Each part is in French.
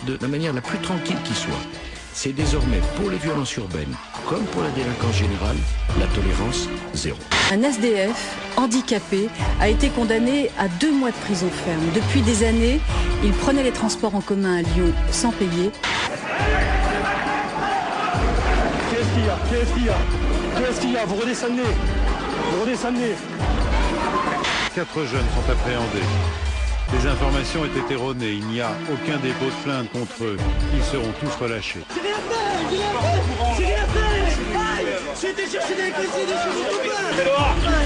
de la manière la plus tranquille qui soit. C'est désormais pour les violences urbaines, comme pour la délinquance générale, la tolérance zéro. Un SDF handicapé a été condamné à 2 mois de prison ferme. Depuis des années, il prenait les transports en commun à Lyon sans payer. Qu'est-ce qu'il y a Vous redescendez. 4 jeunes sont appréhendés. Les informations étaient erronées. Il n'y a aucun dépôt de plainte contre eux. Ils seront tous relâchés. J'ai rien fait. J'ai été chercher des cuisines chez mon copain.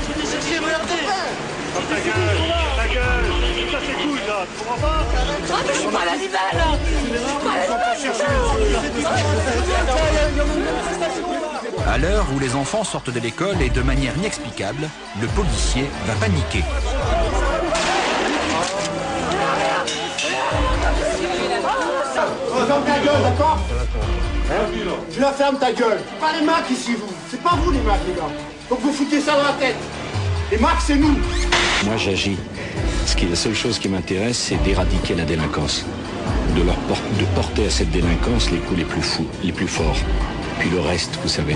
J'ai été chercher mon Ta gueule. Ça c'est cool là. Tu comprends pas? Ah mais je suis pas l'animal. À l'heure où les enfants sortent de l'école et de manière inexplicable, le policier va paniquer. Ferme ta gueule, d'accord? Tu la fermes ta gueule. C'est pas les Macs ici, vous. C'est pas vous les Macs, les gars. Donc vous foutez ça dans la tête. Les Macs, c'est nous. Moi, j'agis. La seule chose qui m'intéresse, c'est d'éradiquer la délinquance. De porter à cette délinquance les coups les plus fous, les plus forts. Puis le reste, vous savez.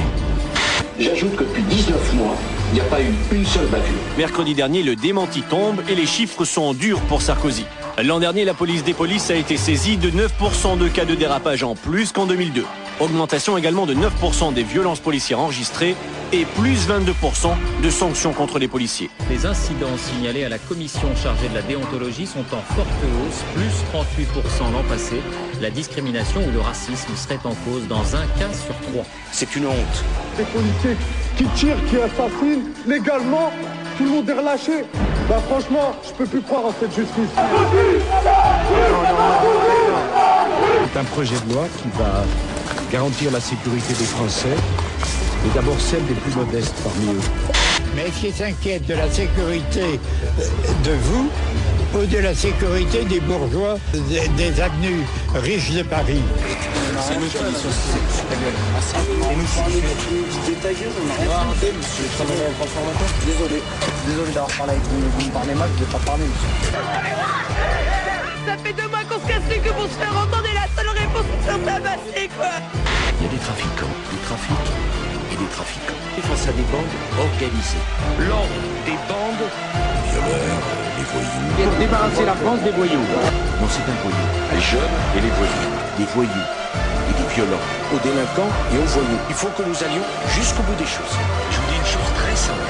J'ajoute que depuis 19 mois, il n'y a pas eu une seule bavure. Mercredi dernier, le démenti tombe et les chiffres sont durs pour Sarkozy. L'an dernier, la police des polices a été saisie de 9% de cas de dérapage en plus qu'en 2002. Augmentation également de 9% des violences policières enregistrées et plus 22% de sanctions contre les policiers. Les incidents signalés à la commission chargée de la déontologie sont en forte hausse, plus 38% l'an passé. La discrimination ou le racisme serait en cause dans 1 cas sur 3. C'est une honte. Les policiers qui tirent, qui assassinent légalement, tout le monde est relâché. Bah franchement, je peux plus croire en cette justice. C'est un projet de loi qui va garantir la sécurité des Français, et d'abord celle des plus modestes parmi eux. Mais est-ce qu'ils s'inquiètent de la sécurité de vous ou de la sécurité des bourgeois des avenues riches de Paris? C'est nous qui sommes c'est nous qui Désolé d'avoir parlé avec vous, vous me parlez mal, je ne vais pas parler, monsieur. Ça fait 2 mois qu'on se casse les queues pour se faire entendre et la seule réponse c'est de se faire tabasser, quoi. Il y a des trafiquants, des trafics et des trafiquants. Et face à des bandes organisées. L'ordre des bandes, les violeurs, les voyous. Il faut débarrasser la France des voyous. Non, c'est un voyou. Les jeunes et les voyous. Des voyous et des violents. Aux délinquants et aux voyous. Il faut que nous allions jusqu'au bout des choses. Je vous dis une chose très simple.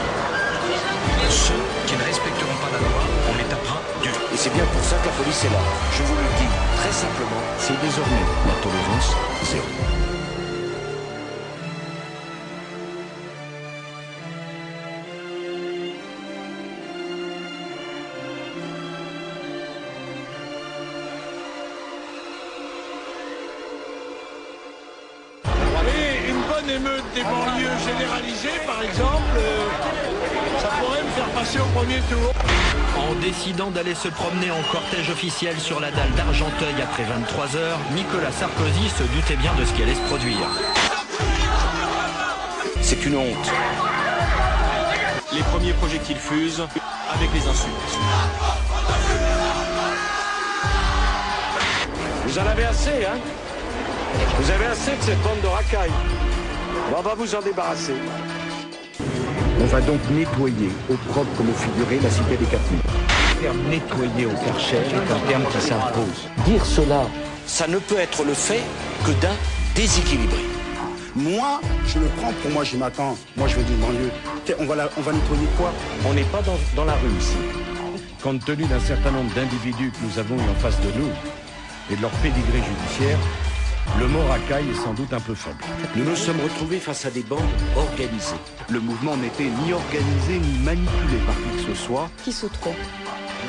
Ceux qui ne respecteront pas la loi, on les tapera dur. Et c'est bien pour ça que la police est là. Je vous le dis très simplement. C'est désormais la tolérance zéro. Émeute des banlieues généralisées, par exemple, ça pourrait me faire passer au premier tour. En décidant d'aller se promener en cortège officiel sur la dalle d'Argenteuil après 23 heures, Nicolas Sarkozy se doutait bien de ce qui allait se produire. C'est une honte. Les premiers projectiles fusent avec les insultes. Vous en avez assez, hein? Vous avez assez de cette bande de racailles. On va vous en débarrasser. On va donc nettoyer, au propre comme au figuré, la cité des 4000. Le terme nettoyer au Karcher est un terme qui s'impose. Dire cela, ça ne peut être le fait que d'un déséquilibré. Moi, je le prends pour moi, je m'attends. Moi, je veux d'une banlieue. On va nettoyer quoi? On n'est pas dans la rue ici. Compte tenu d'un certain nombre d'individus que nous avons eu en face de nous et de leur pédigré judiciaire, le mot racaille est sans doute un peu faible. Nous nous sommes retrouvés face à des bandes organisées. Le mouvement n'était ni organisé ni manipulé par qui que ce soit. Qui sauteront?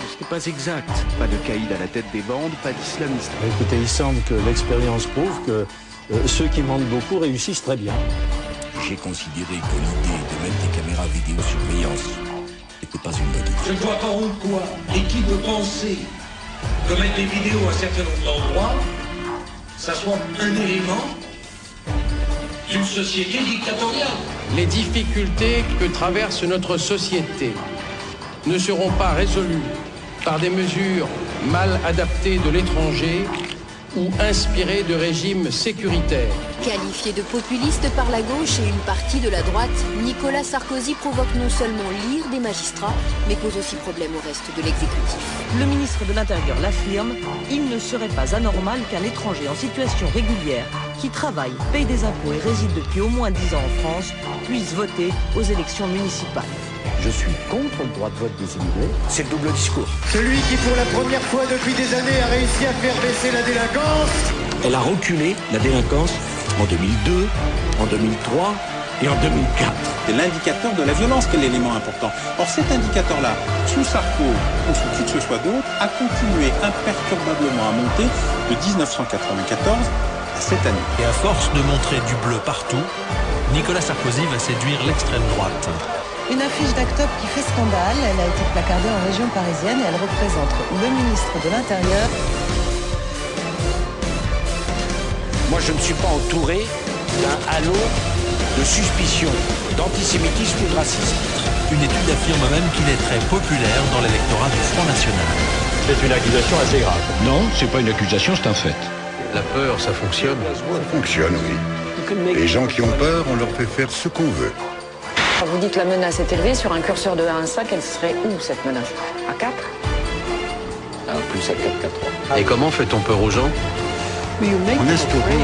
Ce n'est pas exact. Pas de caïd à la tête des bandes, pas d'islamistes. Écoutez, il semble que l'expérience prouve que ceux qui mentent beaucoup réussissent très bien. J'ai considéré que l'idée de mettre des caméras vidéosurveillance n'était pas une bonne idée. Je ne vois pas en quoi et qui peut penser que mettre des vidéos à un certain nombre d'endroits, ça soit un élément d'une société dictatoriale. Les difficultés que traverse notre société ne seront pas résolues par des mesures mal adaptées de l'étranger, ou inspiré de régimes sécuritaires. Qualifié de populiste par la gauche et une partie de la droite, Nicolas Sarkozy provoque non seulement l'ire des magistrats, mais pose aussi problème au reste de l'exécutif. Le ministre de l'Intérieur l'affirme, il ne serait pas anormal qu'un étranger en situation régulière, qui travaille, paye des impôts et réside depuis au moins 10 ans en France, puisse voter aux élections municipales. Je suis contre le droit de vote des immigrés. C'est le double discours. Celui qui, pour la première fois depuis des années, a réussi à faire baisser la délinquance. Elle a reculé, la délinquance, en 2002, en 2003 et en 2004. C'est l'indicateur de la violence qui est l'élément important. Or, cet indicateur-là, sous Sarko ou sous qui que ce soit d'autre, a continué imperturbablement à monter de 1994 à cette année. Et à force de montrer du bleu partout, Nicolas Sarkozy va séduire l'extrême droite. Une affiche d'Act Up qui fait scandale, elle a été placardée en région parisienne et elle représente le ministre de l'Intérieur. Moi, je ne suis pas entouré d'un halo de suspicion, d'antisémitisme ou de racisme. Une étude affirme même qu'il est très populaire dans l'électorat du Front National. C'est une accusation assez grave. Non, c'est pas une accusation, c'est un fait. La peur, ça fonctionne. Ça fonctionne, oui. Les gens qui ont peur, on leur fait faire ce qu'on veut. Vous dites que la menace est élevée, sur un curseur de 1 à 5, elle serait où cette menace? À 4? Plus à 4 qu'à 3. Et comment fait-on peur aux gens? En instaurant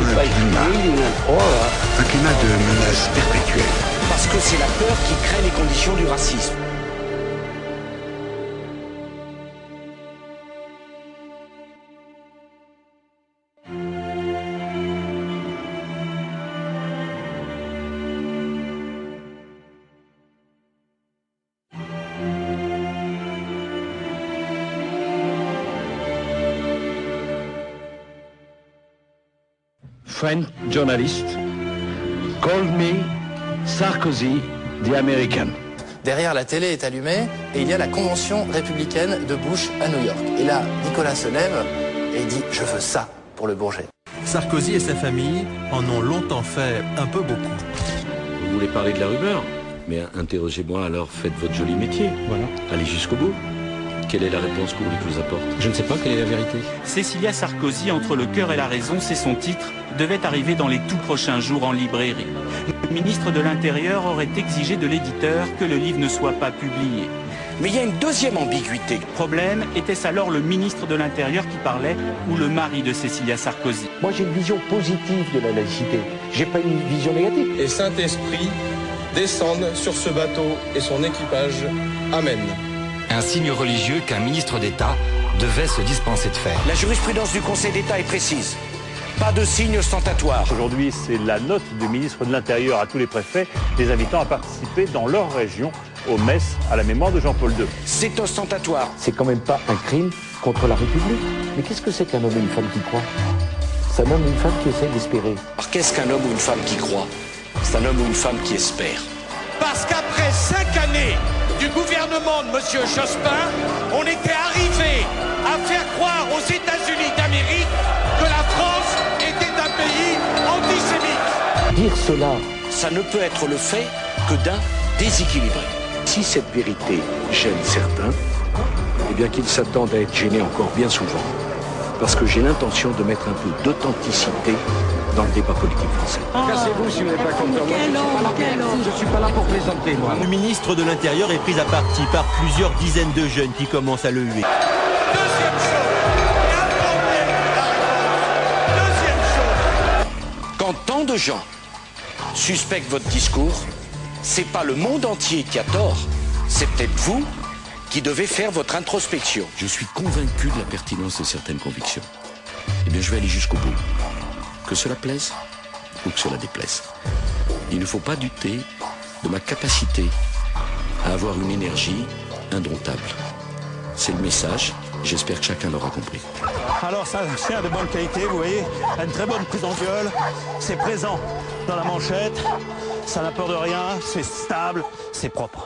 un climat de menace perpétuelle. Parce que c'est la peur qui crée les conditions du racisme. French journalist called me Sarkozy the American. Derrière, la télé est allumée et il y a la convention républicaine de Bush à New York. Et là, Nicolas se lève et dit « Je veux ça pour le Bourget ». Sarkozy et sa famille en ont longtemps fait un peu beaucoup. Vous voulez parler de la rumeur? Mais interrogez-moi alors, faites votre joli métier. Voilà. Allez jusqu'au bout. Quelle est la réponse que vous voulez que je vous apporte? Je ne sais pas quelle est la vérité. Cécilia Sarkozy, entre le cœur et la raison, c'est son titre, devait arriver dans les tout prochains jours en librairie. Le ministre de l'Intérieur aurait exigé de l'éditeur que le livre ne soit pas publié. Mais il y a une deuxième ambiguïté. Problème, était-ce alors le ministre de l'Intérieur qui parlait ou le mari de Cécilia Sarkozy? Moi j'ai une vision positive de la laïcité. J'ai pas une vision négative. Et Saint-Esprit descende sur ce bateau et son équipage. Amen. Un signe religieux qu'un ministre d'État devait se dispenser de faire. La jurisprudence du Conseil d'État est précise. Pas de signe ostentatoire. Aujourd'hui, c'est la note du ministre de l'Intérieur à tous les préfets, les invitant à participer dans leur région aux messes à la mémoire de Jean-Paul II. C'est ostentatoire. C'est quand même pas un crime contre la République. Mais qu'est-ce que c'est qu'un homme et une femme qui croient? C'est un homme et une femme qui essaient d'espérer. Alors qu'est-ce qu'un homme ou une femme qui croit? C'est un homme ou une femme qui espère. Parce qu'après 5 années du gouvernement de M. Jospin, on était arrivé à faire croire aux États-Unis d'Amérique que la France était un pays antisémite. Dire cela, ça ne peut être le fait que d'un déséquilibré. Si cette vérité gêne certains, eh bien qu'ils s'attendent à être gênés encore bien souvent. Parce que j'ai l'intention de mettre un peu d'authenticité dans le débat politique français. Cassez-vous si vous n'êtes pas content. Je ne suis pas là pour plaisanter, moi. Le ministre de l'Intérieur est pris à partie par plusieurs dizaines de jeunes qui commencent à le huer. Deuxième chose. Quand tant de gens suspectent votre discours, c'est pas le monde entier qui a tort, c'est peut-être vous qui devez faire votre introspection. Je suis convaincu de la pertinence de certaines convictions. Eh bien, je vais aller jusqu'au bout. Que cela plaise ou que cela déplaise. Il ne faut pas douter de ma capacité à avoir une énergie indomptable. C'est le message, j'espère que chacun l'aura compris. Alors ça, c'est un de bonne qualité, vous voyez, une très bonne prise en viol, c'est présent dans la manchette, ça n'a peur de rien, c'est stable, c'est propre.